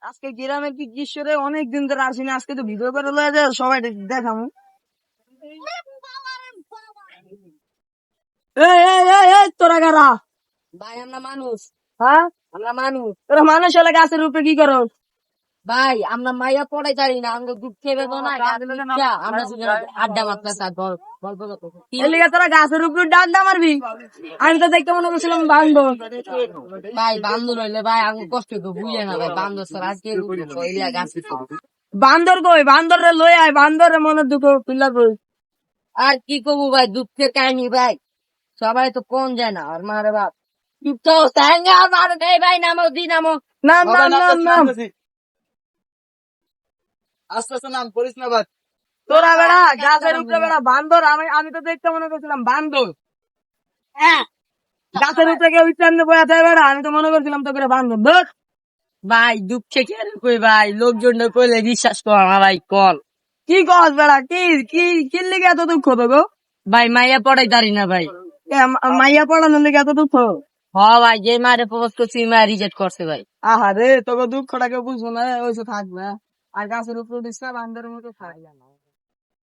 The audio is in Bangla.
আজকে গ্রামের কি গ্রীষ্মরে অনেকদিন ধরে আসিনি, আজকে তো ভিডিও করে লয়ে যায় সবাই দেখামু। তোরা কারা? ভাই আমরা মানুষ, হ্যাঁ, আমরা মানুষ তোরা মানুষ হলে গাছের উপরে কি করো? ভাই, আমরা মাইয়া পড়াই জানি না, আমরা দুঃখে বেদনা আমরা শুধু আড্ডা মারতেছি আর গল্প করতেছি। এর লিগে তোরা গাছের উপরে ডান্ডা মারবি? আমি তো দেখতে মনে করছিলাম বান্ধব। ভাই বান্দর হইলে ভাই আমি কষ্ট করে বুঝে না ভাই, বান্দর স্যার আজকে গাছ বান্দর কই? বান্দর রে লই আয়, বান্দর রে মনে দুঃখ পিল্লা কই। আর কি করবো ভাই, দুঃখের কাহিনী ভাই, সবাই তো কোন যায় না আর মারে বাপ তো স্যাঙ্গা মারে দেই ভাই, নামো দি নামো। নাম নাম নাম নাম আস্তে আস্তে নাম করিস না বাদ। তোরা বেড়া গাছের উপরে বেড়া বান্দর, আমি তো দেখতে মনে করছিলাম বান্দর। হ্যাঁ গাছের উপরে কেউ ইচ্ছান্তে বয়া থাকে বেড়া, আমি তো মনে করছিলাম তো করে বান্দর। ধর ভাই দুঃখে কে কই ভাই, লোকজন কইলে বিশ্বাস কর না ভাই, কল কি কস বেড়া? কি কি কি লিগে এত দুঃখ তো গো? ভাই মাইয়া পড়াই জানি না ভাই। মাইয়া পড়ানোর লিগে এত দুঃখ? হ ভাই, যে মারে প্রপোজ করছি মা রিজেক্ট করছে ভাই। আহা রে, তোকে দুঃখটাকে বুঝবো না, ওইসব থাকবে। আর গাছের উপরে উঠিস না, বান্দরের মতো খাই জানো।